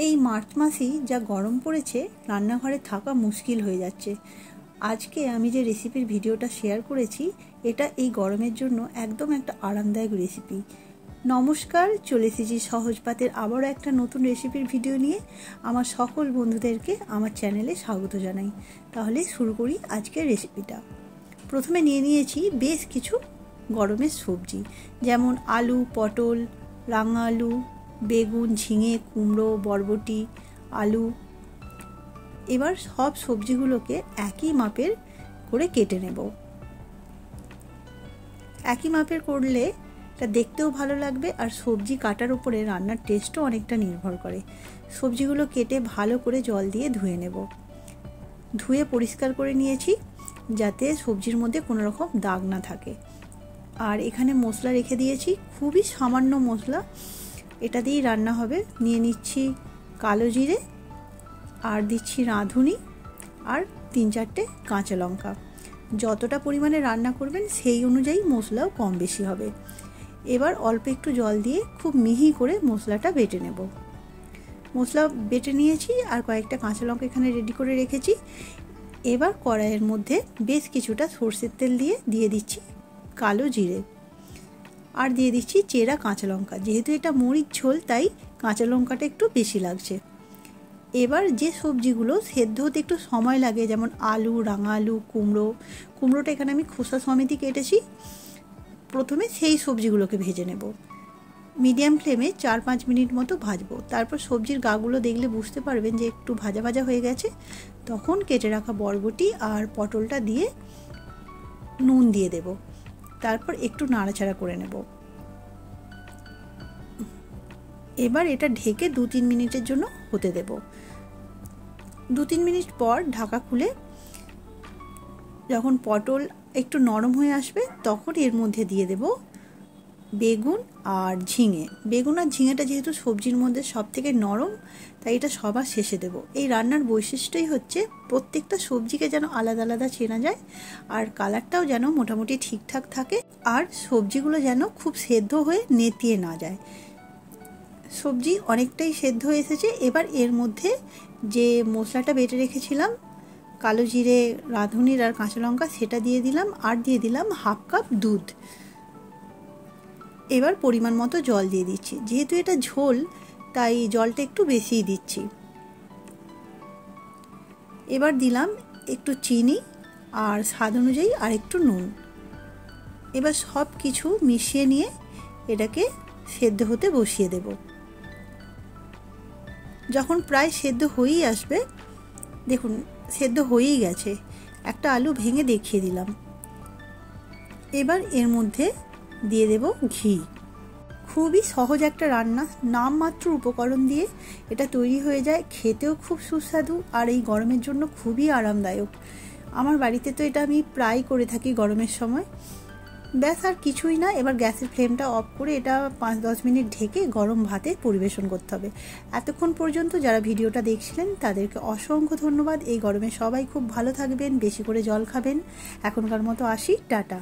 এই মার্চ মাসেই যা গরম পড়েছে রান্নাঘরে থাকা মুশকিল হয়ে যাচ্ছে। আজকে আমি যে রেসিপির ভিডিওটা শেয়ার করেছি এটা এই গরমের জন্য একদম একটা আরামদায়ক রেসিপি। নমস্কার, চলে এসেছি সহজ পাতের আবারও একটা নতুন রেসিপির ভিডিও নিয়ে। আমার সকল বন্ধুদেরকে আমার চ্যানেলে স্বাগত জানাই। তাহলে শুরু করি আজকের রেসিপিটা। প্রথমে নিয়ে নিয়েছি বেশ কিছু গরমের সবজি, যেমন আলু, পটল, রাঙা আলু, বেগুন, ঝিঙে, কুমড়ো, বরবটি, আলু। এবার সব সবজিগুলোকে একই মাপের করে কেটে নেব। একই মাপের করলে এটা দেখতেও ভালো লাগবে, আর সবজি কাটার উপরে রান্নার টেস্টও অনেকটা নির্ভর করে। সবজিগুলো কেটে ভালো করে জল দিয়ে ধুয়ে নেব। ধুয়ে পরিষ্কার করে নিয়েছি যাতে সবজির মধ্যে কোনো রকম দাগ না থাকে। আর এখানে মশলা রেখে দিয়েছি, খুবই সামান্য মশলা, এটা দিয়েই রান্না হবে। নিয়ে নিচ্ছি কালো জিরে, আর দিচ্ছি রাঁধুনি, আর 3-4টে কাঁচা লঙ্কা। যতটা পরিমাণে রান্না করবেন সেই অনুযায়ী মশলাও কম বেশি হবে। এবার অল্প একটু জল দিয়ে খুব মিহি করে মশলাটা বেটে নেব। মশলা বেটে নিয়েছি, আর কয়েকটা কাঁচা লঙ্কা এখানে রেডি করে রেখেছি। এবার কড়াইয়ের মধ্যে বেশ কিছুটা সর্ষের তেল দিয়ে দিচ্ছি কালো জিরে, আর দিয়ে দিচ্ছি চেরা কাঁচা লঙ্কা। যেহেতু এটা মরিচ ঝোল তাই কাঁচা লঙ্কাটা একটু বেশি লাগছে। এবার যে সবজিগুলো সেদ্ধ হতে একটু সময় লাগে, যেমন আলু, রাঙা আলু, কুমড়োটা এখানে আমি খোসা সমেতই কেটেছি। প্রথমে সেই সবজিগুলোকে ভেজে নেব। মিডিয়াম ফ্লেমে 4-5 মিনিট মতো ভাজবো। তারপর সবজির গাগুলো দেখলে বুঝতে পারবেন যে একটু ভাজা ভাজা হয়ে গেছে। তখন কেটে রাখা বরবটি আর পটলটা দিয়ে নুন দিয়ে দেব। তারপর একটু নাড়াচাড়া করে নেব। এবার এটা ঢেকে 2-3 মিনিটের জন্য হতে দেব। 2-3 মিনিট পর ঢাকা খুলে যখন পটল একটু নরম হয়ে আসবে তখন এর মধ্যে দিয়ে দেব বেগুন আর ঝিঙে। বেগুন আর ঝিঙেটা যেহেতু সবজির মধ্যে সব থেকে নরম, তাই এটা সবার শেষে দেব। এই রান্নার বৈশিষ্ট্যই হচ্ছে প্রত্যেকটা সবজিকে যেন আলাদা আলাদা চেনা যায়, আর কালারটাও যেন মোটামুটি ঠিকঠাক থাকে, আর সবজিগুলো যেন খুব সেদ্ধ হয়ে নেতিয়ে না যায়। সবজি অনেকটাই সেদ্ধ হয়ে এসেছে। এবার এর মধ্যে যে মশলাটা বেটে রেখেছিলাম, কালো জিরে, রাঁধুনির আর কাঁচা লঙ্কা, সেটা দিয়ে দিলাম, আর দিয়ে দিলাম 1/2 কাপ দুধ। এবার পরিমাণ মতো জল দিয়ে দিচ্ছি। যেহেতু এটা ঝোল তাই জলটা একটু বেশিই দিচ্ছি। এবার দিলাম একটু চিনি, আর স্বাদ অনুযায়ী আর একটু নুন। এবার সব কিছু মিশিয়ে নিয়ে এটাকে সেদ্ধ হতে বসিয়ে দেব। যখন প্রায় সেদ্ধ হয়েই আসবে, দেখুন সেদ্ধ হয়েই গেছে, একটা আলু ভেঙে দেখিয়ে দিলাম। এবার এর মধ্যে দিয়ে দেব ঘি। খুবই সহজ একটা রান্না, নামমাত্র উপকরণ দিয়ে এটা তৈরি হয়ে যায়। খেতেও খুব সুস্বাদু, আর এই গরমের জন্য খুবই আরামদায়ক। আমার বাড়িতে তো এটা আমি প্রায় করে থাকি গরমের সময়। ব্যাস, আর কিছুই না। এবার গ্যাসের ফ্লেমটা অফ করে এটা 5-10 মিনিট ঢেকে গরম ভাতে পরিবেশন করতে হবে। এতক্ষণ পর্যন্ত যারা ভিডিওটা দেখছিলেন তাদেরকে অসংখ্য ধন্যবাদ। এই গরমে সবাই খুব ভালো থাকবেন, বেশি করে জল খাবেন। এখনকার মতো আসি, টাটা।